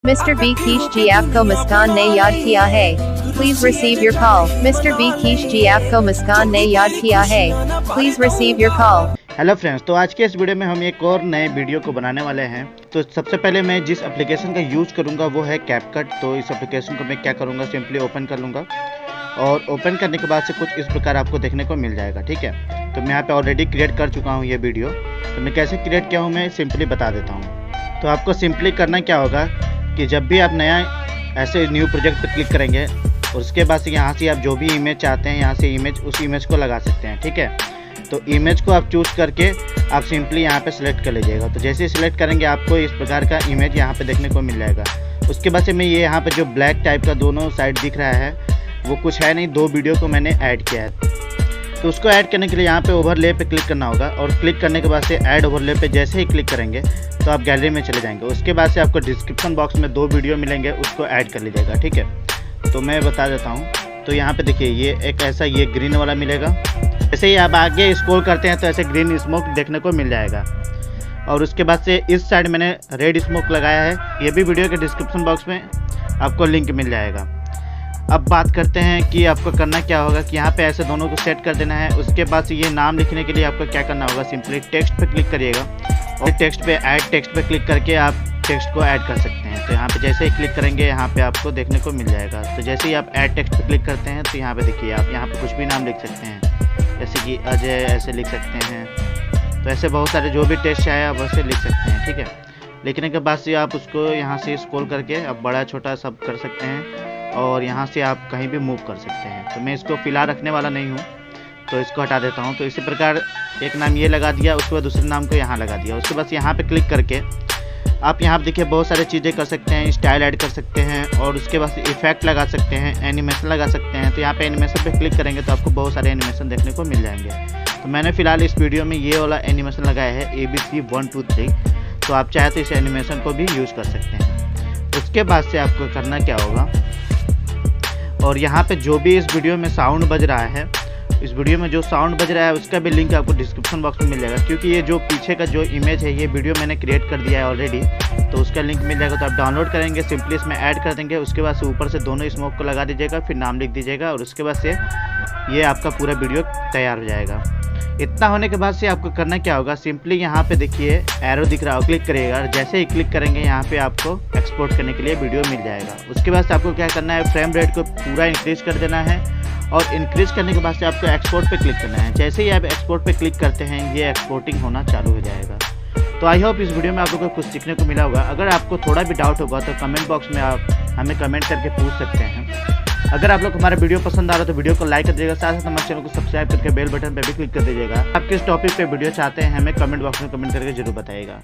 Mr. Bikesh ji आपको muskan ने याद किया है। Please receive your call. Mr. Bikesh ji आपको muskan ने याद किया है। Please receive your call. Hello friends, तो आज के इस वीडियो में हम एक और नए वीडियो को बनाने वाले हैं। तो सबसे पहले मैं जिस एप्लीकेशन का यूज़ करूंगा वो है कैपकट। तो इस एप्लीकेशन को मैं क्या करूंगा, सिंपली ओपन कर लूँगा और ओपन करने के बाद से कुछ इस प्रकार आपको देखने को मिल जाएगा। ठीक है, तो मैं यहाँ पे ऑलरेडी क्रिएट कर चुका हूँ ये वीडियो। तो मैं कैसे क्रिएट किया हूँ मैं सिंपली बता देता हूँ। तो आपको सिंपली करना क्या होगा कि जब भी आप नया ऐसे न्यू प्रोजेक्ट पर क्लिक करेंगे और उसके बाद से यहाँ से आप जो भी इमेज चाहते हैं यहाँ से इमेज उस इमेज को लगा सकते हैं। ठीक है, तो इमेज को आप चूज़ करके आप सिंपली यहाँ पे सिलेक्ट कर लीजिएगा। तो जैसे ही सिलेक्ट करेंगे आपको इस प्रकार का इमेज यहाँ पे देखने को मिल जाएगा। उसके बाद से मैं ये यहाँ पे जो ब्लैक टाइप का दोनों साइड दिख रहा है वो कुछ है नहीं, दो वीडियो को मैंने ऐड किया है। तो उसको ऐड करने के लिए यहाँ पे ओवरले पे क्लिक करना होगा और क्लिक करने के बाद से ऐड ओवरले पे जैसे ही क्लिक करेंगे तो आप गैलरी में चले जाएंगे। उसके बाद से आपको डिस्क्रिप्शन बॉक्स में दो वीडियो मिलेंगे, उसको ऐड कर लीजिएगा। ठीक है, तो मैं बता देता हूँ। तो यहाँ पे देखिए ये एक ऐसा ये ग्रीन वाला मिलेगा। जैसे ही आप आगे स्क्रॉल करते हैं तो ऐसे ग्रीन स्मोक देखने को मिल जाएगा। और उसके बाद से इस साइड मैंने रेड स्मोक लगाया है, ये भी वीडियो के डिस्क्रिप्शन बॉक्स में आपको लिंक मिल जाएगा। अब बात करते हैं कि आपको करना क्या होगा कि यहाँ पे ऐसे दोनों को सेट कर देना है। उसके बाद से ये नाम लिखने के लिए आपको क्या करना होगा, सिंपली टेक्स्ट पे क्लिक करिएगा और टेक्स्ट पे ऐड टेक्स्ट पे क्लिक करके आप टेक्स्ट को ऐड कर सकते हैं। तो यहाँ पे जैसे ही क्लिक करेंगे यहाँ पे आपको देखने को मिल जाएगा। तो जैसे ही आप ऐड टेक्स्ट पे क्लिक करते हैं तो यहाँ पे देखिए आप यहाँ पे कुछ भी नाम लिख सकते हैं, जैसे कि अजय ऐसे लिख सकते हैं। तो ऐसे बहुत सारे जो भी टेक्स्ट आए आप वैसे लिख सकते हैं। ठीक है, लिखने के बाद से आप उसको यहाँ से स्क्रॉल करके आप बड़ा छोटा सब कर सकते हैं और यहाँ से आप कहीं भी मूव कर सकते हैं। तो मैं इसको फिलहाल रखने वाला नहीं हूँ तो इसको हटा देता हूँ। तो इसी प्रकार एक नाम ये लगा दिया, उसके बाद दूसरे नाम को यहाँ लगा दिया। उसके बाद यहाँ पे क्लिक करके आप यहाँ पे देखिए बहुत सारे चीज़ें कर सकते हैं, स्टाइल ऐड कर सकते हैं और उसके बाद इफेक्ट लगा सकते हैं, एनिमेशन लगा सकते हैं। तो यहाँ पे एनिमेशन पे क्लिक करेंगे तो आपको बहुत सारे एनिमेशन देखने को मिल जाएंगे। तो मैंने फ़िलहाल इस वीडियो में ये वाला एनिमेशन लगाया है ABC 1 2 3। तो आप चाहे तो इस एनिमेशन को भी यूज़ कर सकते हैं। उसके बाद से आपको करना क्या होगा, और यहाँ पे जो भी इस वीडियो में साउंड बज रहा है, इस वीडियो में जो साउंड बज रहा है उसका भी लिंक आपको डिस्क्रिप्शन बॉक्स में मिल जाएगा। क्योंकि ये जो पीछे का जो इमेज है ये वीडियो मैंने क्रिएट कर दिया है ऑलरेडी, तो उसका लिंक मिल जाएगा। तो आप डाउनलोड करेंगे, सिंपली इसमें ऐड कर देंगे। उसके बाद से ऊपर से दोनों स्मोक को लगा दीजिएगा, फिर नाम लिख दीजिएगा और उसके बाद से ये आपका पूरा वीडियो तैयार हो जाएगा। इतना होने के बाद से आपको करना क्या होगा, सिंपली यहाँ पे देखिए एरो दिख रहा हो, क्लिक करिएगा। जैसे ही क्लिक करेंगे यहाँ पे आपको एक्सपोर्ट करने के लिए वीडियो मिल जाएगा। उसके बाद से आपको क्या करना है, फ्रेम रेट को पूरा इंक्रीज कर देना है और इंक्रीज करने के बाद से आपको एक्सपोर्ट पे क्लिक करना है। जैसे ही आप एक्सपोर्ट पे क्लिक करते हैं ये एक्सपोर्टिंग होना चालू हो जाएगा। तो आई होप इस वीडियो में आप लोगों को कुछ सीखने को मिला होगा। अगर आपको थोड़ा भी डाउट होगा तो कमेंट बॉक्स में आप हमें कमेंट करके पूछ सकते हैं। अगर आप लोग हमारा वीडियो पसंद आ रहा है तो वीडियो को लाइक कर दीजिएगा, साथ साथ हमारे चैनल को सब्सक्राइब करके बेल बटन पर भी क्लिक कर दीजिएगा। आप किस टॉपिक पे वीडियो चाहते हैं हमें कमेंट बॉक्स में कमेंट करके जरूर बताइएगा।